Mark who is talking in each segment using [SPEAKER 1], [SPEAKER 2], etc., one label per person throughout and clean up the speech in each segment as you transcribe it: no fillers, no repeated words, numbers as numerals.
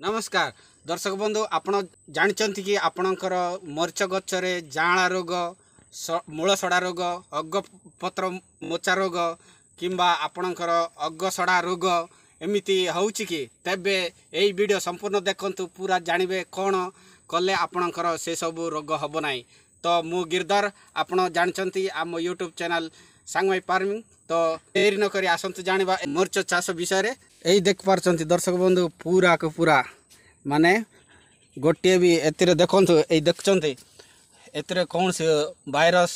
[SPEAKER 1] नमस्कार दर्शक बंधु आपण जानते कि आपणकर मरीच गचरे जाँला रोग मूल सड़ा रोग अग पत्र मोचा रोग किंबा आपणकर अग सड़ा रोग एमती होउछि कि तेबे एई वीडियो संपूर्ण देखंतु पूरा जानबे कौन कले आपणकर से सब रोग हब नाही। तो मु गिरधर आपण जानते आम यूट्यूब चैनल सांगमाई फार्मिंग। तो देरी न करी आसंतु जानिबा मरीच चाष विषय रे। यही देख पारछंती दर्शक बंधु पूरा को पूरा माने गोटे भी एतिर देखंतु ए देखचंती एतिर कौन से वायरस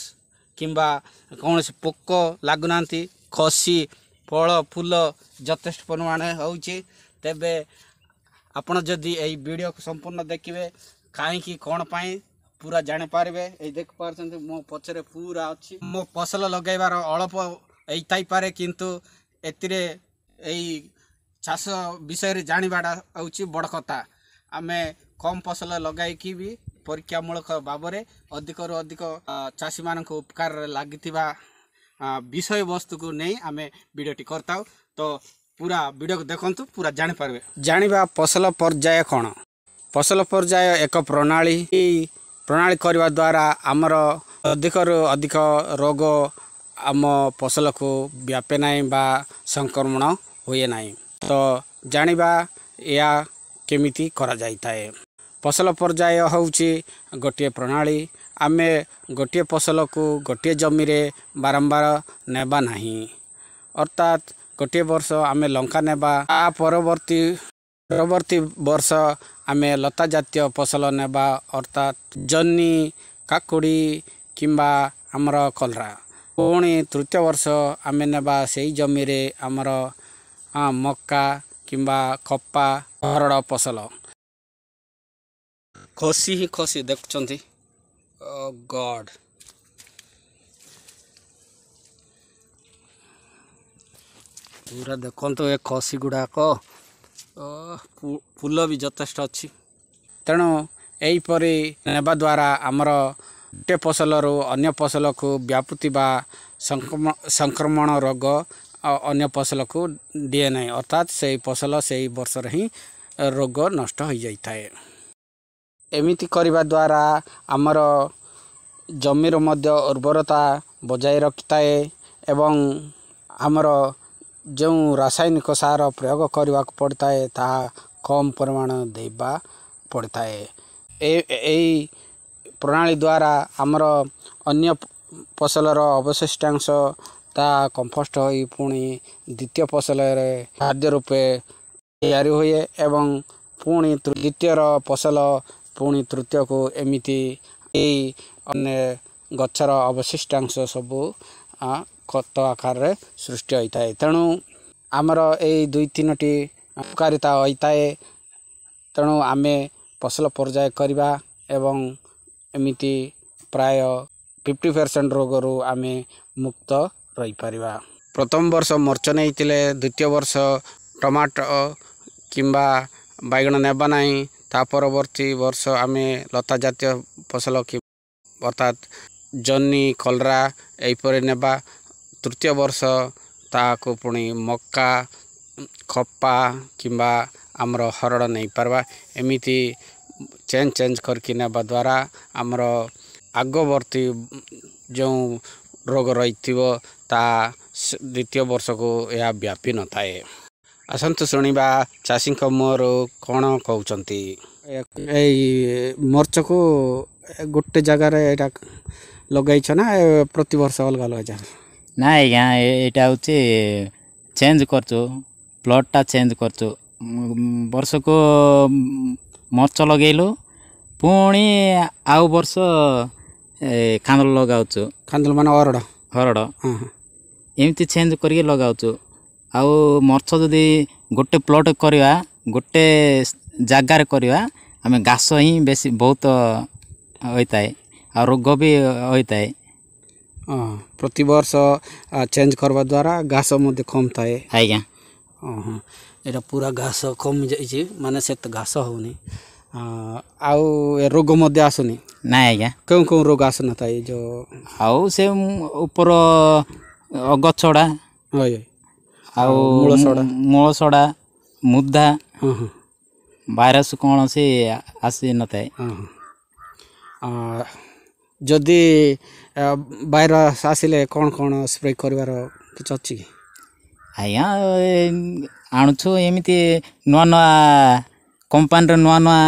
[SPEAKER 1] किंबा कौन से पोक लागुनांती खसी फल फूल यथेष्ट परिमाण होउची। तेबे आपण जदि ए वीडियो को संपूर्ण देखिबे काहे कौन पाई पूरा जानि पारबे। ए देख पारछंती मो पछरे पूरा अछि मो फसल लगाइबार अल्प एइताई पारे किंतु एतिरे एई चाष विषय रे जानिबाडा होउची बड़ कथा। आमे कम फसल लगाई भी परीक्षामूलक भाव में अधिक रु अधिक चाषी मान उपकार लगी विषय वस्तु को नहीं आमे वीडियोटी करता। तो पूरा वीडियो को देखंतु पूरा जानि पारबे। जानिबा फसल पर्याय कौन। फसल पर्याय एक प्रणाली करने द्वारा आमर अधिक रु अधिक रोग आम फसल को व्यापे नहीं बा संक्रमण हुए नहीं। तो जानिबा या केमिति करा जाइताए। फसल पर्याय होउची गोटे प्रणाली आमे गोटे फसल को गोटे जमी रे बारंबार नेबा नहीं। अर्थात गोटे वर्ष आमे लंका नेबा आ परवर्ती वर्ष आमे लता जातीय फसल नेबा अर्थात जन्नी काकुड़ी किंबा आमर कलरा। पुणी तृतीय वर्ष आमे नेबा सेही जमी रे आमर मक्का किंबा कप्पा हरड़ फसल। खसी ही खसी देखुंती गॉड पूरा देखो ए खसी गुड़ाक फूल भी यथेष्ट अच्छी। तेणु यहीपरी नेबा द्वारा आमर गोटे फसल रु अन्य फसल को व्यापुवा संक्रमण रोग अन्य फसल को दिए नहीं। अर्थात से फसल से वर्ष ही रोग नष्ट हो जाए। एमिति करिबा द्वारा आमर जमीर मध्य उर्वरता बजाय रखिताए एवं आमर जो रासायनिक सार प्रयोग करने पड़ता है ता कम परिमाण देवा पड़ता है। ए प्रणाली द्वारा आमर अन्य फसलर अवशिष्टांश ता कंपोस्ट हो पुणी द्वितीय फसल खाद्य रूपे तैयारी हुए एवं पुणी द्वितीय फसल पुणी तृतीय को एमिति अन्य गचर अवशिष्टांश सबू खत आकार रे सृष्टि होता है। तेणु आमर ए दुई तीन टी उपकारिता होता है। तेणु आमे फसल पर्याय करवा एवं एमिति प्राय 50% रोग रु आमे मुक्त रही पारिबा। प्रथम वर्ष मर्च नहीं द्वितीय वर्ष टमाटो किंबा बैगण नेबा नहीं। ता परवर्ती वर्ष आमे लता जातीय फसल अर्थात जन्नी कलरा यहीपर नेबा। तृतीय वर्ष ताको पुणी मक्का खप्पा किंबा आमर हरड़ नहीं पारबा। एमिति चेंज करके नेबा द्वारा आमर आगवर्ती जो रोग रही ता द्वितीय वर्ष को यह व्यापी न थाए। आसंतु शुणा चाषी मोर कौन कहते मर्च को गोटे जगार लगे ना प्रति वर्ष अलग अलग
[SPEAKER 2] ना यहाँ हूँ चेंज करचु प्लॉटा चेंज करचु वर्ष को मर्च लगेलु पुणी आउ वर्ष खांदल लगाऊचु।
[SPEAKER 1] खांदल मान हरड़
[SPEAKER 2] हरड़ एमती चेंज करके लगाऊचु। आउ मर्च जदि गोटे प्लॉट करवा गोटे जगार करवा आम घास ही बेसी बहुत होता है आ रोग भी होता है।
[SPEAKER 1] प्रति वर्ष चेंज करवा द्वारा घास मध्य कम थाए।
[SPEAKER 2] आज्ञा
[SPEAKER 1] एटा पूरा घास कम जाइए माने से घास होनी आउ रोग मध्य आसुनी
[SPEAKER 2] ना आज्ञा।
[SPEAKER 1] क्यों क्यों रोग आसना था जो
[SPEAKER 2] आउ से ऊपर गछड़ा
[SPEAKER 1] मूल सड़ा
[SPEAKER 2] मुदा ଭାଇରସ୍ କୌଣସି ଆସିନଥାଏ।
[SPEAKER 1] ଯଦି ଭାଇରସ୍ ଆସିଲେ କ'ଣ ସ୍ପ୍ରେ କରିବାର କିଛି ଅଛି କି?
[SPEAKER 2] ଆଜ୍ଞା ଆଣୁଛୁ ଏମିତି ନୂଆ ନୂଆ କମ୍ପାନୀର ନୂଆ ନୂଆ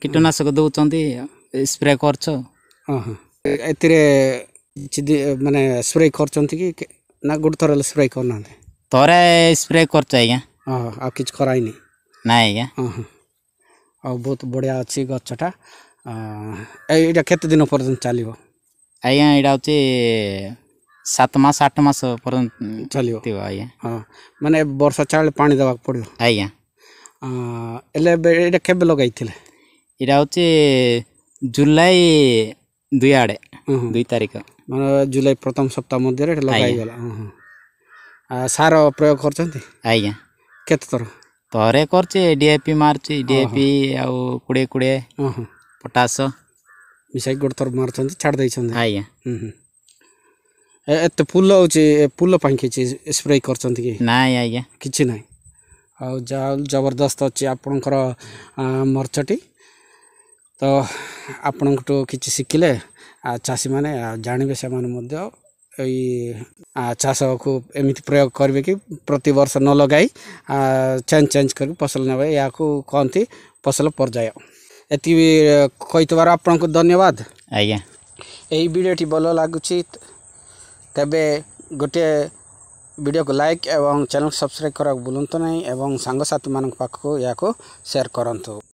[SPEAKER 2] କୀଟନାଶକ ଦେଉଛନ୍ତି ସ୍ପ୍ରେ କରୁଛୁ।
[SPEAKER 1] ଏଥିରେ କିଛି ମାନେ ସ୍ପ୍ରେ କରୁଛନ୍ତି କି ନା ଗୋଟେ ଥର ହେଲେ ସ୍ପ୍ରେ କରୁନାହାନ୍ତି?
[SPEAKER 2] ଥରେ ସ୍ପ୍ରେ କରୁଛୁ ଆଜ୍ଞା।
[SPEAKER 1] ଆଉ କିଛି କରାଇନି?
[SPEAKER 2] ନାଇଁ ଆଜ୍ଞା।
[SPEAKER 1] ଆଉ ବହୁତ ବଢ଼ିଆ ଅଛି ଗଛଟା। ଏଇଟା କେତେ ଦିନ ପର୍ଯ୍ୟନ୍ତ ଚାଲିବ?
[SPEAKER 2] ଆଜ୍ଞା ଏଇଟା ହେଉଛି 7 ମାସ 8 ମାସ ପର୍ଯ୍ୟନ୍ତ
[SPEAKER 1] ଚାଲିବ
[SPEAKER 2] ଆଜ୍ଞା।
[SPEAKER 1] ମାନେ ବର୍ଷା ଚାଳିଲେ ପାଣି ଦେବାକୁ ପଡ଼ିବ?
[SPEAKER 2] ଆଜ୍ଞା।
[SPEAKER 1] ହେଲେ ଏବେ ଏଇଟା କେବେ ଲଗାଇଥିଲେ?
[SPEAKER 2] ଏଇଟା ହେଉଛି ଜୁଲାଇ 2 ଆଡ଼େ 2 ତାରିଖ।
[SPEAKER 1] ମାନେ ଜୁଲାଇ ପ୍ରଥମ ସପ୍ତାହ ମଧ୍ୟରେ ଏଇଟା ଲଗାଇଗଲା। ସାର ପ୍ରୟୋଗ କରିଛନ୍ତି?
[SPEAKER 2] ଆଜ୍ଞା।
[SPEAKER 1] କେତେ ଥର?
[SPEAKER 2] ଥରେ କରୁଛି DAP ମାରୁଛି DAP ଆଉ 20 ପଟାସ
[SPEAKER 1] ମିଶାଇକି ଗୋଟେ ଥର ମାରୁଛନ୍ତି ଛାଡ଼ି ଦେଇଛନ୍ତି?
[SPEAKER 2] ଆଜ୍ଞା।
[SPEAKER 1] ଏତେ ଫୁଲ ହେଉଛି, ଫୁଲ ପାଇଁ କିଛି ସ୍ପ୍ରେ କରିଛନ୍ତି କି?
[SPEAKER 2] ନାଇଁ ଆଜ୍ଞା
[SPEAKER 1] କିଛି ନାହିଁ। ଆଉ ଯାହା ଜବରଦସ୍ତ ଅଛି ଆପଣଙ୍କର ମର୍ଚଟି। ତ ଆପଣଙ୍କଠୁ କିଛି ଶିଖିଲେ ଚାଷୀମାନେ ଜାଣିବେ, ସେମାନେ ମଧ୍ୟ ଏଇ ଚାଷକୁ ଏମିତି ପ୍ରୟୋଗ କରିବେ କି ପ୍ରତିବର୍ଷ ନ ଲଗାଇ ଚେଞ୍ଜ କରି ଫସଲ ନେବେ। ଏହାକୁ କହନ୍ତି ଫସଲ ପର୍ଯ୍ୟାୟ। ଏତିକି କହିଥିବାରୁ ଆପଣଙ୍କୁ ଧନ୍ୟବାଦ
[SPEAKER 2] ଆଜ୍ଞା।
[SPEAKER 1] ଏହି ଭିଡ଼ିଓଟି ଭଲ ଲାଗୁଛି ତେବେ ଗୋଟିଏ ଭିଡ଼ିଓକୁ ଲାଇକ୍ ଏବଂ ଚ୍ୟାନେଲ୍ ସବସ୍କ୍ରାଇବ୍ କରିବାକୁ ଭୁଲନ୍ତୁ ନାହିଁ ଏବଂ ସାଙ୍ଗସାଥିମାନଙ୍କ ପାଖକୁ ଏହାକୁ ସେୟାର କରନ୍ତୁ।